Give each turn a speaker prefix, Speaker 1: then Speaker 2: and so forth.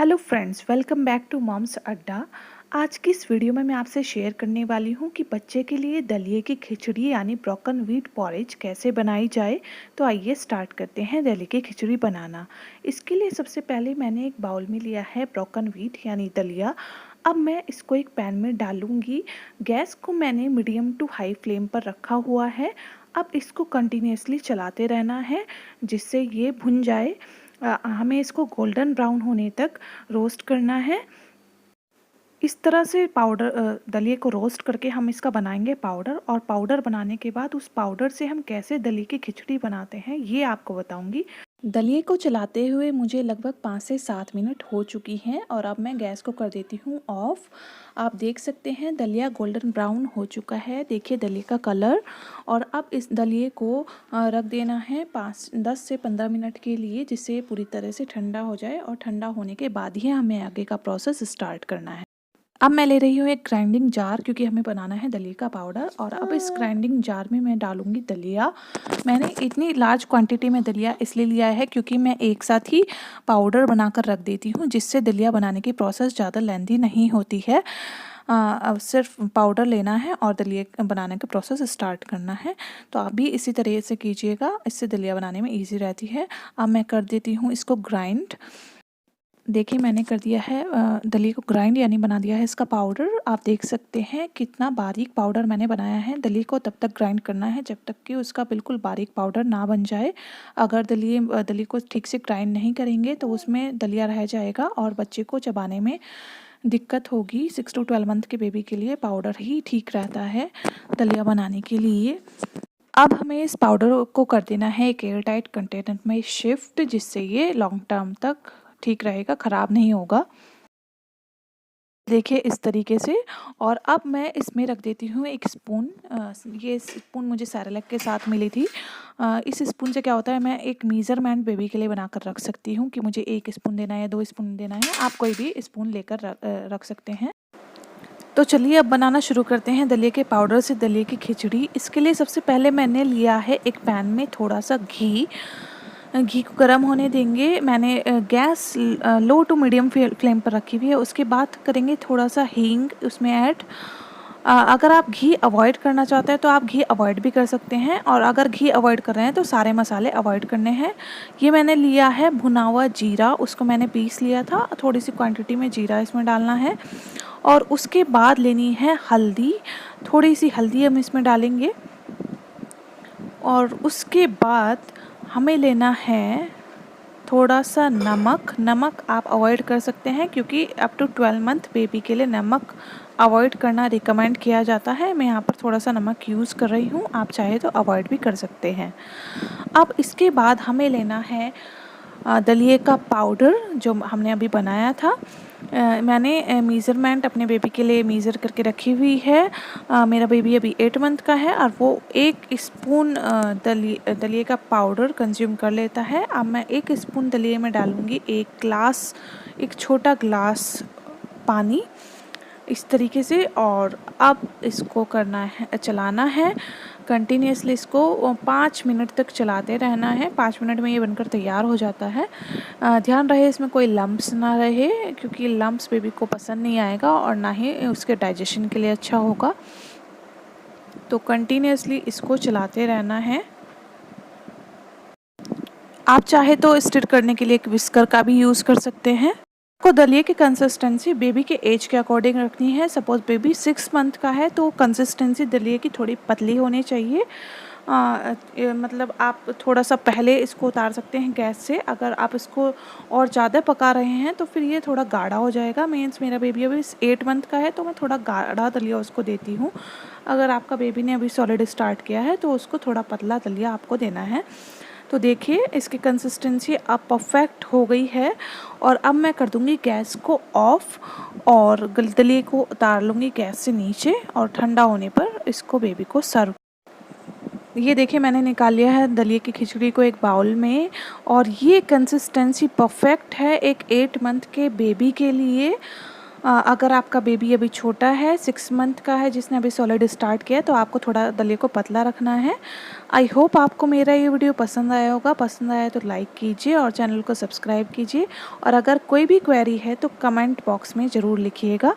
Speaker 1: Hello friends, welcome back to Mom's Adda. आज की इस वीडियो में मैं आपसे शेयर करने वाली हूँ कि बच्चे के लिए दलिए की खिचड़ी यानी ब्रोकन व्हीट पॉरेज कैसे बनाई जाए। तो आइए स्टार्ट करते हैं दलिए की खिचड़ी बनाना। इसके लिए सबसे पहले मैंने एक बाउल में लिया है ब्रोकन व्हीट यानी दलिया। अब मैं इसको एक पैन में डालूंगी। गैस को मैंने मीडियम टू हाई फ्लेम पर रखा हुआ है। अब इसको कंटिन्यूसली चलाते रहना है जिससे ये भुन जाए। हमें इसको गोल्डन ब्राउन होने तक रोस्ट करना है। इस तरह से दलिए को रोस्ट करके हम इसका बनाएंगे पाउडर, और पाउडर बनाने के बाद उस पाउडर से हम कैसे दलिए की खिचड़ी बनाते हैं ये आपको बताऊंगी। दलिए को चलाते हुए मुझे लगभग 5 से 7 मिनट हो चुकी हैं और अब मैं गैस को कर देती हूँ ऑफ। आप देख सकते हैं दलिया गोल्डन ब्राउन हो चुका है, देखिए दलिए का कलर। और अब इस दलिए को रख देना है 10 से 15 मिनट के लिए, जिससे पूरी तरह से ठंडा हो जाए, और ठंडा होने के बाद ही हमें आगे का प्रोसेस स्टार्ट करना है। अब मैं ले रही हूँ एक ग्राइंडिंग जार, क्योंकि हमें बनाना है दलिए का पाउडर। और अब इस ग्राइंडिंग जार में मैं डालूंगी दलिया। मैंने इतनी लार्ज क्वांटिटी में दलिया इसलिए लिया है क्योंकि मैं एक साथ ही पाउडर बनाकर रख देती हूँ, जिससे दलिया बनाने की प्रोसेस ज़्यादा लेंथी नहीं होती है। अब सिर्फ पाउडर लेना है और दलिया बनाने का प्रोसेस स्टार्ट करना है। तो आप भी इसी तरह से कीजिएगा, इससे दलिया बनाने में ईजी रहती है। अब मैं कर देती हूँ इसको ग्राइंड। देखिए मैंने कर दिया है दलिए को ग्राइंड, यानी बना दिया है इसका पाउडर। आप देख सकते हैं कितना बारीक पाउडर मैंने बनाया है। दलिए को तब तक ग्राइंड करना है जब तक कि उसका बिल्कुल बारीक पाउडर ना बन जाए। अगर दलिए को ठीक से ग्राइंड नहीं करेंगे तो उसमें दलिया रह जाएगा और बच्चे को चबाने में दिक्कत होगी। 6 to 12 मंथ के बेबी के लिए पाउडर ही ठीक रहता है दलिया बनाने के लिए। अब हमें इस पाउडर को कर देना है एक एयर टाइट कंटेनर में शिफ्ट, जिससे ये लॉन्ग टर्म तक ठीक रहेगा, ख़राब नहीं होगा। देखिए इस तरीके से। और अब मैं इसमें रख देती हूँ एक स्पून। ये स्पून मुझे सेरेलैक के साथ मिली थी। इस स्पून से क्या होता है, मैं एक मेज़रमेंट बेबी के लिए बनाकर रख सकती हूँ कि मुझे 1 स्पून देना है या 2 स्पून देना है। आप कोई भी स्पून लेकर रख सकते हैं। तो चलिए अब बनाना शुरू करते हैं दलिए के पाउडर से दलिए की खिचड़ी। इसके लिए सबसे पहले मैंने लिया है एक पैन में थोड़ा सा घी को गर्म होने देंगे। मैंने gas low to medium flame पर रखी हुई है। उसके बाद करेंगे थोड़ा सा हींग उसमें ऐड। अगर आप घी अवॉइड करना चाहते हैं तो आप घी अवॉइड भी कर सकते हैं, और अगर घी अवॉइड कर रहे हैं तो सारे मसाले अवॉइड करने हैं। ये मैंने लिया है भुना हुआ जीरा, उसको मैंने पीस लिया था। थोड़ी सी क्वांटिटी में जीरा इसमें डालना है। और उसके बाद लेनी है हल्दी, थोड़ी सी हल्दी हम इसमें डालेंगे। और उसके बाद हमें लेना है थोड़ा सा नमक। नमक आप अवॉइड कर सकते हैं क्योंकि अप टू 12 मंथ बेबी के लिए नमक अवॉइड करना रिकमेंड किया जाता है। मैं यहाँ पर थोड़ा सा नमक यूज़ कर रही हूँ, आप चाहे तो अवॉइड भी कर सकते हैं। अब इसके बाद हमें लेना है दलिए का पाउडर जो हमने अभी बनाया था। मैंने मेज़रमेंट अपने बेबी के लिए मेज़र करके रखी हुई है। मेरा बेबी अभी 8 मंथ का है और वो 1 स्पून दलिए का पाउडर कंज्यूम कर लेता है। अब मैं 1 स्पून दलिए में डालूँगी एक छोटा ग्लास पानी, इस तरीके से। और अब इसको करना है, चलाना है कंटिन्यूसली। इसको 5 मिनट तक चलाते रहना है। 5 मिनट में ये बनकर तैयार हो जाता है। ध्यान रहे इसमें कोई लम्प्स ना रहे, क्योंकि लम्प्स बेबी को पसंद नहीं आएगा और ना ही उसके डाइजेशन के लिए अच्छा होगा। तो कंटिन्यूसली इसको चलाते रहना है। आप चाहे तो स्टिर करने के लिए एक विस्कर का भी यूज़ कर सकते हैं। को दलिए की कंसिस्टेंसी बेबी के एज के अकॉर्डिंग रखनी है। सपोज़ बेबी 6 मंथ का है तो कंसिस्टेंसी दलिए की थोड़ी पतली होनी चाहिए। मतलब आप थोड़ा सा पहले इसको उतार सकते हैं गैस से। अगर आप इसको और ज़्यादा पका रहे हैं तो फिर ये थोड़ा गाढ़ा हो जाएगा। मीन्स मेरा बेबी अभी 8 मंथ का है तो मैं थोड़ा गाढ़ा दलिया उसको देती हूँ। अगर आपका बेबी ने अभी सॉलिड स्टार्ट किया है तो उसको थोड़ा पतला दलिया आपको देना है। तो देखिए इसकी कंसिस्टेंसी अब परफेक्ट हो गई है। और अब मैं कर दूंगी गैस को ऑफ और दलिए को उतार लूँगी गैस से नीचे, और ठंडा होने पर इसको बेबी को सर्व। ये देखिए मैंने निकाल लिया है दलिए की खिचड़ी को एक बाउल में, और ये कंसिस्टेंसी परफेक्ट है एक 8 मंथ के बेबी के लिए। अगर आपका बेबी अभी छोटा है, 6 मंथ का है, जिसने अभी सॉलिड स्टार्ट किया है, तो आपको थोड़ा दलिए को पतला रखना है। आई होप आपको मेरा ये वीडियो पसंद आया होगा। पसंद आया तो लाइक कीजिए और चैनल को सब्सक्राइब कीजिए, और अगर कोई भी क्वेरी है तो कमेंट बॉक्स में ज़रूर लिखिएगा।